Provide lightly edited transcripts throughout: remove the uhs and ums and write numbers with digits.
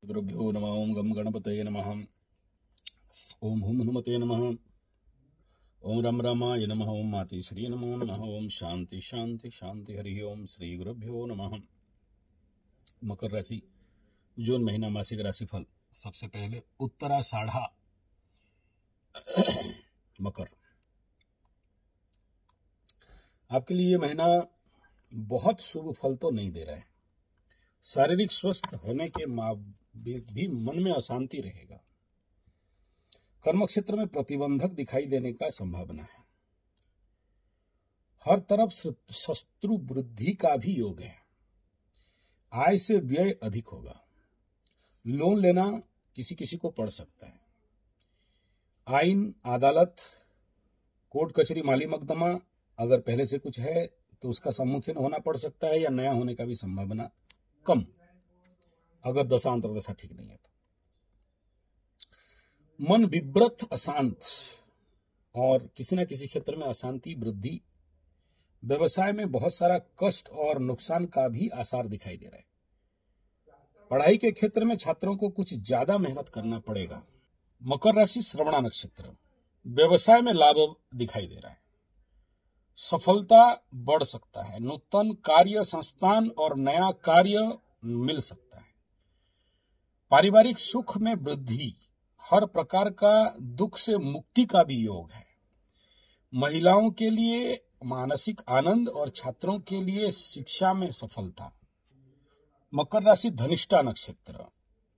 गुरुभ्यो नमः। ओम गम गणपतये नमः। ओम हुम हनुमते नमः। ओम रम रामाय नमः। ओम मातेश्वरी नमो नमः। ओम शांति शांति शांति। हरि ओम। श्री गुरुभ्यो नमः। मकर राशि जून महीना मासिक राशिफल। सबसे पहले उत्तराषाढ़ा मकर, आपके लिए ये महीना बहुत शुभ फल तो नहीं दे रहा है। शारीरिक स्वस्थ होने के भी मन में अशांति रहेगा। कर्म क्षेत्र में प्रतिबंधक दिखाई देने का संभावना है। हर तरफ शत्रु वृद्धि का भी योग है। आय से व्यय अधिक होगा। लोन लेना किसी किसी को पड़ सकता है। आइन, अदालत, कोर्ट कचहरी, माली मुकदमा अगर पहले से कुछ है तो उसका सम्मुखीन होना पड़ सकता है, या नया होने का भी संभावना कम, अगर दशा अंतर्दशा ठीक नहीं है तो। मन विव्रत, अशांत और किसी न किसी क्षेत्र में अशांति वृद्धि। व्यवसाय में बहुत सारा कष्ट और नुकसान का भी आसार दिखाई दे रहा है। पढ़ाई के क्षेत्र में छात्रों को कुछ ज्यादा मेहनत करना पड़ेगा। मकर राशि, श्रवणा नक्षत्र। व्यवसाय में लाभ दिखाई दे रहा है। सफलता बढ़ सकता है। नूतन कार्य संस्थान और नया कार्य मिल सकता है। पारिवारिक सुख में वृद्धि। हर प्रकार का दुख से मुक्ति का भी योग है। महिलाओं के लिए मानसिक आनंद और छात्रों के लिए शिक्षा में सफलता। मकर राशि, धनिष्ठा नक्षत्र।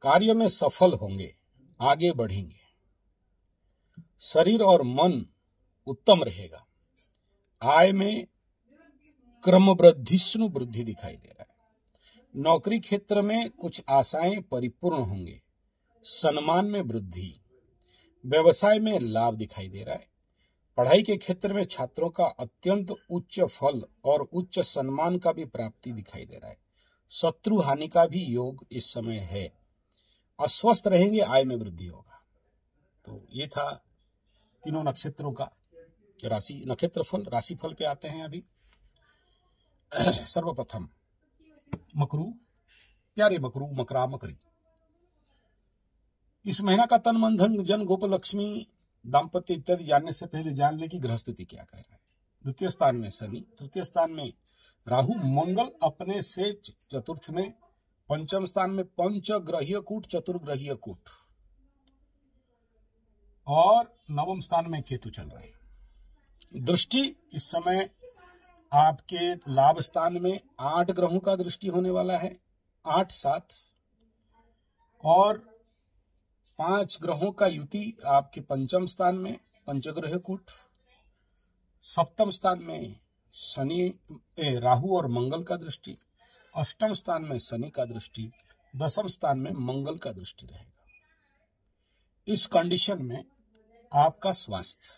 कार्य में सफल होंगे, आगे बढ़ेंगे। शरीर और मन उत्तम रहेगा। आय में क्रमवृद्धिष्णु वृद्धि दिखाई दे रहा है। नौकरी क्षेत्र में कुछ आशाएं परिपूर्ण होंगे। सम्मान में वृद्धि। व्यवसाय में लाभ दिखाई दे रहा है। पढ़ाई के क्षेत्र में छात्रों का अत्यंत उच्च फल और उच्च सम्मान का भी प्राप्ति दिखाई दे रहा है। शत्रु हानि का भी योग इस समय है। अस्वस्थ रहेंगे, आय में वृद्धि होगा। तो ये था तीनों नक्षत्रों का राशि नक्षत्रफल। राशिफल पे आते हैं अभी। सर्वप्रथम मकरू, प्यारे मकरू, मकरा, मकरी। इस महीना का तन मन धन जन गोप लक्ष्मी दाम्पत्य इत्यादि जानने से पहले जान ले कि ग्रह स्थिति क्या कह रहा है। द्वितीय स्थान में शनि, तृतीय स्थान में राहु, मंगल अपने से चतुर्थ में, पंचम स्थान में पंचग्रहीय कूट, चतुर्ग्रहीय कूट, और नवम स्थान में केतु चल रहे हैं। दृष्टि इस समय आपके लाभ स्थान में 8 ग्रहों का दृष्टि होने वाला है, 8, 7, और 5 ग्रहों का युति आपके पंचम स्थान में, पंचग्रह कूट। सप्तम स्थान में शनि, राहु और मंगल का दृष्टि। अष्टम स्थान में शनि का दृष्टि। दशम स्थान में मंगल का दृष्टि रहेगा। इस कंडीशन में आपका स्वास्थ्य,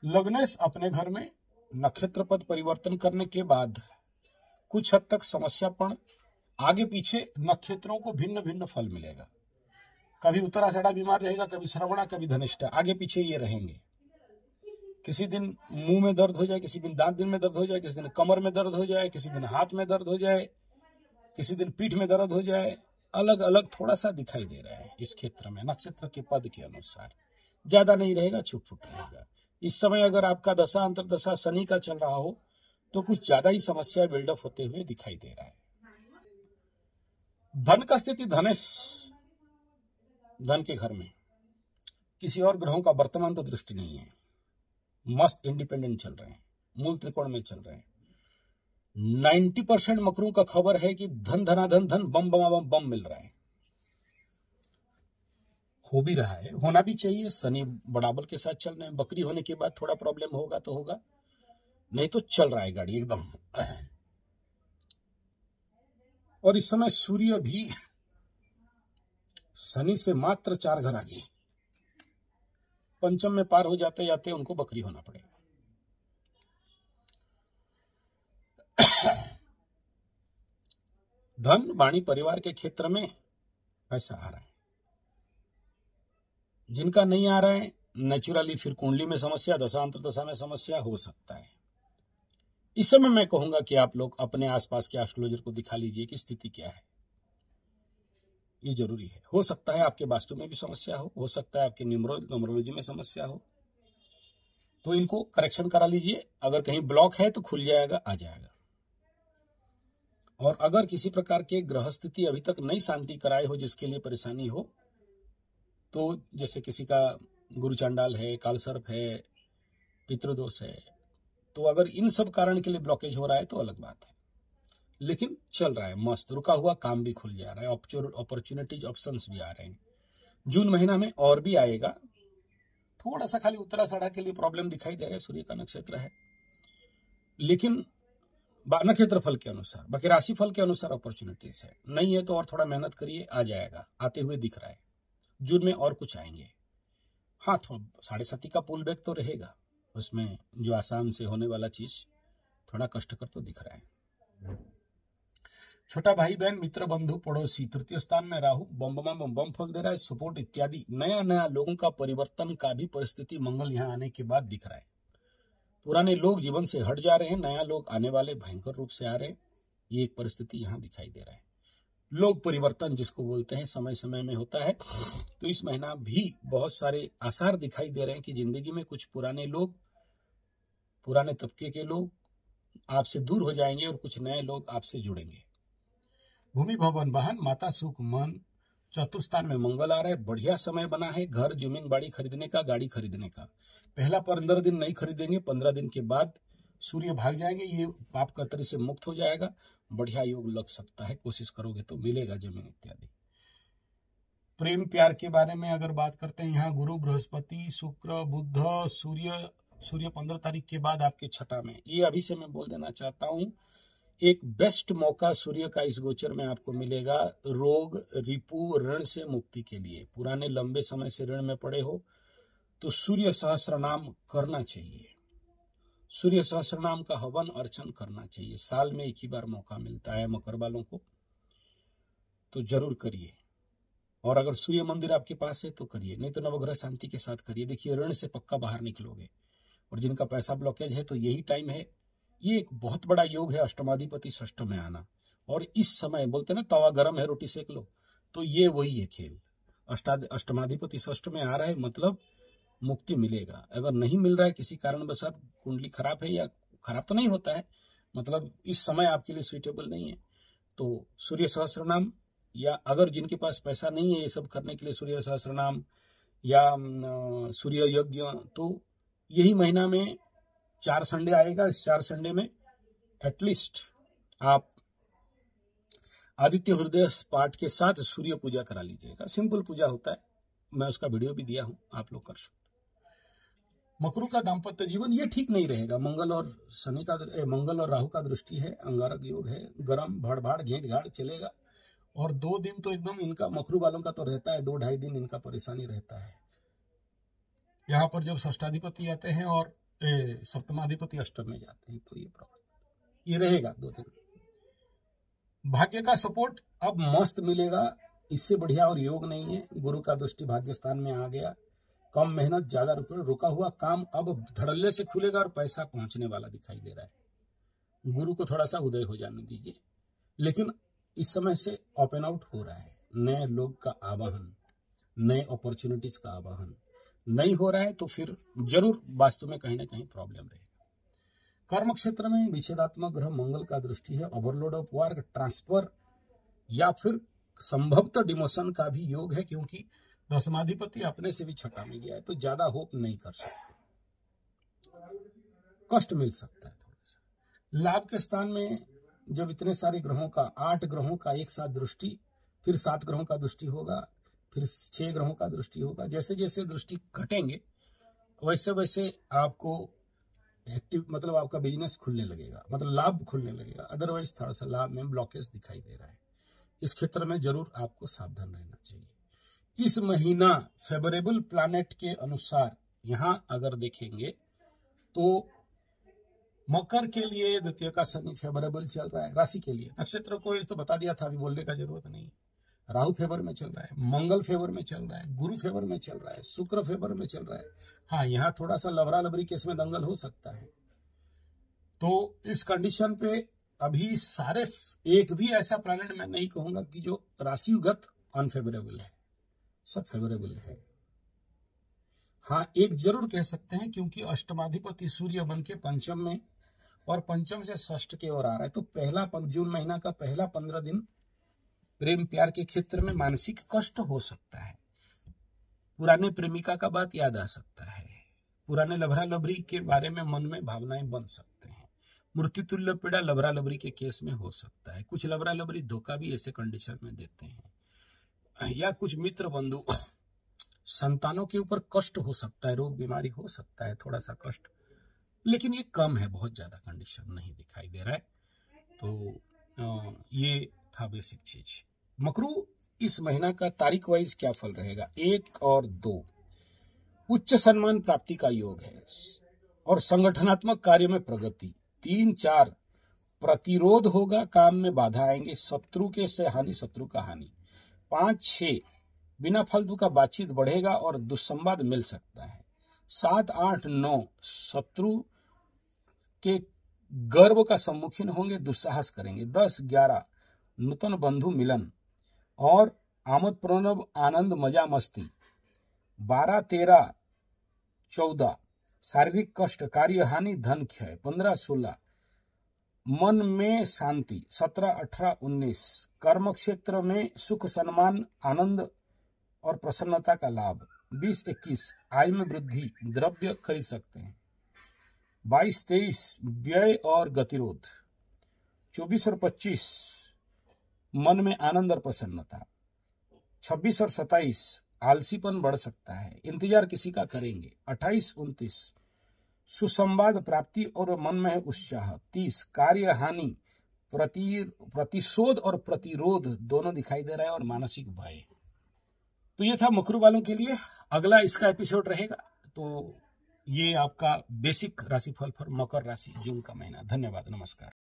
लग्नेश अपने घर में नक्षत्र पद परिवर्तन करने के बाद कुछ हद तक समस्यापण, आगे पीछे नक्षत्रों को भिन्न भिन्न फल मिलेगा। कभी उत्तराषाढ़ा बीमार रहेगा, कभी श्रवणा, कभी धनिष्ठा, आगे पीछे ये रहेंगे। किसी दिन मुंह में दर्द हो जाए, किसी दिन दांत दिन में दर्द हो जाए, किसी दिन कमर में दर्द हो जाए, किसी दिन हाथ में दर्द हो जाए, किसी दिन पीठ में दर्द हो जाए। अलग अलग थोड़ा सा दिखाई दे रहा है इस क्षेत्र में। नक्षत्र के पद के अनुसार ज्यादा नहीं रहेगा, छूट फूट रहेगा। इस समय अगर आपका दशा अंतर्दशा शनि का चल रहा हो तो कुछ ज्यादा ही समस्या बिल्डअप होते हुए दिखाई दे रहा है। धन का स्थिति, धनेश धन के घर में, किसी और ग्रहों का वर्तमान तो दृष्टि नहीं है। मस्त इंडिपेंडेंट चल रहे हैं, मूल त्रिकोण में चल रहे हैं। 90% मकरों का खबर है कि धन धनाधन धन बम बम बम मिल रहा है। हो भी रहा है, होना भी चाहिए। शनि बराबर के साथ चल रहे हैं। बकरी होने के बाद थोड़ा प्रॉब्लम होगा तो होगा, नहीं तो चल रहा है गाड़ी एकदम। और इस समय सूर्य भी शनि से मात्र 4 घर आगे, पंचम में पार हो जाते जाते उनको बकरी होना पड़ेगा। धन, वाणी, परिवार के क्षेत्र में पैसा आ रहा है। जिनका नहीं आ रहा है, नेचुरली फिर कुंडली में समस्या, दशा अंतर्दशा में समस्या हो सकता है। इस समय मैं कहूंगा कि आप लोग अपने आसपास के एस्ट्रोलॉजर को दिखा लीजिए कि स्थिति क्या है। ये जरूरी है। हो सकता है आपके वास्तु में भी समस्या हो सकता है आपके न्यूमरोलॉजी में समस्या हो, तो इनको करेक्शन करा लीजिए। अगर कहीं ब्लॉक है तो खुल जाएगा, आ जाएगा। और अगर किसी प्रकार के ग्रह स्थिति अभी तक नई शांति कराए हो, जिसके लिए परेशानी हो, तो जैसे किसी का गुरु चांडाल है, कालसर्प है, पितृदोष है, तो अगर इन सब कारण के लिए ब्लॉकेज हो रहा है तो अलग बात है। लेकिन चल रहा है मस्त, रुका हुआ काम भी खुल जा रहा है, अपॉर्चुनिटीज, ऑप्शंस भी आ रहे हैं। जून महीना में और भी आएगा। थोड़ा सा खाली उत्तराषाढ़ा के लिए प्रॉब्लम दिखाई दे रहा है, सूर्य का नक्षत्र है, लेकिन नक्षत्र फल के अनुसार, बाकी राशि फल के अनुसार अपॉर्चुनिटीज है। नहीं है तो और थोड़ा मेहनत करिए, आ जाएगा, आते हुए दिख रहा है। जून में और कुछ आएंगे। हाँ, थोड़ा 7.5 का पुल बैक तो रहेगा, उसमें जो आसाम से होने वाला चीज थोड़ा कष्टकर तो दिख रहा है। छोटा भाई बहन, मित्र, बंधु, पड़ोसी, तृतीय स्थान में राहु बम फल दे रहा है, सपोर्ट इत्यादि, नया लोगों का परिवर्तन का भी परिस्थिति मंगल यहाँ आने के बाद दिख रहा है। पुराने लोग जीवन से हट जा रहे हैं, नया लोग आने वाले भयंकर रूप से आ रहे हैं, ये एक परिस्थिति यहाँ दिखाई दे रहा है। लोग परिवर्तन जिसको बोलते हैं समय समय में होता है, तो इस महीना भी बहुत सारे आसार दिखाई दे रहे हैं कि जिंदगी में कुछ पुराने लोग, पुराने तबके के लोग आपसे दूर हो जाएंगे और कुछ नए लोग आपसे जुड़ेंगे। भूमि, भवन, वाहन, माता, सुख, मन, चतुर्थ में मंगल आ रहा है, बढ़िया समय बना है घर, जमीन, बाड़ी खरीदने का, गाड़ी खरीदने का। पहला 15 दिन नहीं खरीदेंगे, 15 दिन के बाद सूर्य भाग जाएंगे, ये पाप कर्तरी से मुक्त हो जाएगा, बढ़िया योग लग सकता है, कोशिश करोगे तो मिलेगा जमीन इत्यादि। प्रेम प्यार के बारे में अगर बात करते हैं, यहाँ गुरु, बृहस्पति, शुक्र, बुध, सूर्य 15 तारीख के बाद आपके छठा में। ये अभी से मैं बोल देना चाहता हूँ, एक बेस्ट मौका सूर्य का इस गोचर में आपको मिलेगा रोग, रिपु, ऋण से मुक्ति के लिए। पुराने लंबे समय से ऋण में पड़े हो तो सूर्य सहस्त्र नाम करना चाहिए, सूर्य सहस्त्र नाम का हवन अर्चन करना चाहिए। साल में एक ही बार मौका मिलता है मकर वालों को, तो जरूर करिए। और अगर सूर्य मंदिर आपके पास है तो करिए, नहीं तो नवग्रह शांति के साथ करिए। देखिए, ऋण से पक्का बाहर निकलोगे। और जिनका पैसा ब्लॉकेज है तो यही टाइम है। ये एक बहुत बड़ा योग है, अष्टमाधिपति षष्ठ में आना। और इस समय बोलते ना, तवा गर्म है रोटी सेक लो, तो ये वही है खेल। अष्टमाधिपति षष्ठ में आ रहा है, मतलब मुक्ति मिलेगा। अगर नहीं मिल रहा है किसी कारणवशात, कुंडली खराब है, या खराब तो नहीं होता है, मतलब इस समय आपके लिए सुइटेबल नहीं है, तो सूर्य सहस्त्र नाम, या अगर जिनके पास पैसा नहीं है ये सब करने के लिए, सूर्य सहस्त्र नाम या सूर्य यज्ञ, तो यही महीना में 4 संडे आएगा। इस 4 संडे में एटलीस्ट आप आदित्य हृदय पाठ के साथ सूर्य पूजा करा लीजिएगा। सिंपल पूजा होता है, मैं उसका वीडियो भी दिया हूं, आप लोग कर सकते। मकरू का दाम्पत्य जीवन ये ठीक नहीं रहेगा। मंगल और राहु का दृष्टि है, अंगारक योग है, गरम भड़भाड़ घेंट घाड़ चलेगा। और 2 दिन तो एकदम इनका, मकरू वालों का तो रहता है, 2-2.5 दिन इनका परेशानी रहता है। यहाँ पर जब षष्ठाधिपति आते हैं और सप्तमाधिपति अष्टम में जाते हैं, तो ये प्रॉब्लम ये रहेगा 2 दिन। भाग्य का सपोर्ट अब मस्त मिलेगा, इससे बढ़िया और योग नहीं है। गुरु का दृष्टि भाग्य स्थान में आ गया, कम मेहनत ज्यादा रुपये, रुका हुआ काम अब धड़ल्ले से खुलेगा और पैसा पहुंचने वाला दिखाई दे रहा है। गुरु को थोड़ा सा उदय हो जाने दीजिए, लेकिन इस समय से ओपन आउट हो रहा है, नए लोग का आवाहन, नए अपॉर्चुनिटीज का आवाहन नहीं हो रहा है, तो फिर जरूर वास्तु में कहीं ना कहीं प्रॉब्लम रहेगा। कर्म क्षेत्र में विच्छेदात्मक ग्रह मंगल का दृष्टि है, ओवरलोड ऑफ वर्क, ट्रांसफर या फिर संभवतः डिमोशन का भी योग है, क्योंकि दशमाधिपति अपने से भी छठा में गया है, तो ज्यादा होप नहीं कर सकते, कष्ट मिल सकता है थोड़ा सा। लाभ के स्थान में जब इतने सारे ग्रहों का, 8 ग्रहों का एक साथ दृष्टि, फिर 7 ग्रहों का दृष्टि होगा, फिर 6 ग्रहों का दृष्टि होगा, जैसे जैसे दृष्टि घटेंगे वैसे वैसे आपको एक्टिव, मतलब आपका बिजनेस खुलने लगेगा, मतलब लाभ खुलने लगेगा। अदरवाइज थोड़ा सा लाभ में ब्लॉकेज दिखाई दे रहा है। इस क्षेत्र में जरूर आपको सावधान रहना चाहिए। इस महीना फेवरेबल प्लैनेट के अनुसार यहां अगर देखेंगे तो मकर के लिए द्वितीय का शनि फेवरेबल चल रहा है। राशि के लिए, नक्षत्र को तो बता दिया था, अभी बोलने का जरूरत नहीं। राहु फेवर में चल रहा है, मंगल फेवर में चल रहा है, गुरु फेवर में चल रहा है, शुक्र फेवर में चल रहा है। हाँ, यहाँ थोड़ा सा लवरा लबरी केस में दंगल हो सकता है। तो इस कंडीशन पे अभी सारे, एक भी ऐसा प्लैनेट मैं नहीं कहूंगा कि जो राशिगत अनफेवरेबल है, सब फेवरेबल है। हाँ, एक जरूर कह सकते हैं, क्योंकि अष्टमाधिपति सूर्य बन के पंचम में और पंचम से षष्ठ की ओर आ रहा है, तो जून महीना का पहला 15 दिन प्रेम प्यार के क्षेत्र में मानसिक कष्ट हो सकता है। पुराने प्रेमिका का बात याद आ सकता है, पुराने लभरा लभरी के बारे में मन में भावनाएं बन सकते हैं। मृत्यु तुल्य पीड़ा लभरा लभरी के केस में हो सकता है। कुछ लभरा लभरी धोखा भी ऐसे कंडीशन में देते हैं, या कुछ मित्र बंधु संतानों के ऊपर कष्ट हो सकता है, रोग बीमारी हो सकता है, थोड़ा सा कष्ट, लेकिन ये कम है, बहुत ज्यादा कंडीशन नहीं दिखाई दे रहा है। तो ये था बेसिक चीज। मकरू इस महीना का तारीख वाइज क्या फल रहेगा? 1 और 2 उच्च सम्मान प्राप्ति का योग है और संगठनात्मक कार्य में प्रगति। 3-4 प्रतिरोध होगा, काम में बाधा आएंगे, शत्रु के से हानि, शत्रु का हानि। 5-6 बिना फालतू का बातचीत बढ़ेगा और दुस्संवाद मिल सकता है। 7-8-9 शत्रु के गर्व का सम्मुखीन होंगे, दुस्साहस करेंगे। 10-11 नूतन बंधु मिलन और आमद प्रणव आनंद मजा मस्ती। 12-13-14 शारीरिक कष्ट, कार्य हानि, धन क्षय। 15-16 मन में शांति। 17-18-19 कर्म क्षेत्र में सुख सम्मान आनंद और प्रसन्नता का लाभ। 20-21 आय में वृद्धि, द्रव्य खरीद सकते हैं। 22-23 व्यय और गतिरोध। 24 और 25 मन में आनंद और प्रसन्नता। 26 और 27 आलसीपन बढ़ सकता है, इंतजार किसी का करेंगे। 28-29 सुसंवाद प्राप्ति और मन में है उत्साह। 30 कार्य हानि, प्रतिशोध और प्रतिरोध दोनों दिखाई दे रहा है और मानसिक भय। तो ये था मकरू वालों के लिए। अगला इसका एपिसोड रहेगा। तो ये आपका बेसिक राशिफल फॉर मकर राशि जून का महीना। धन्यवाद, नमस्कार।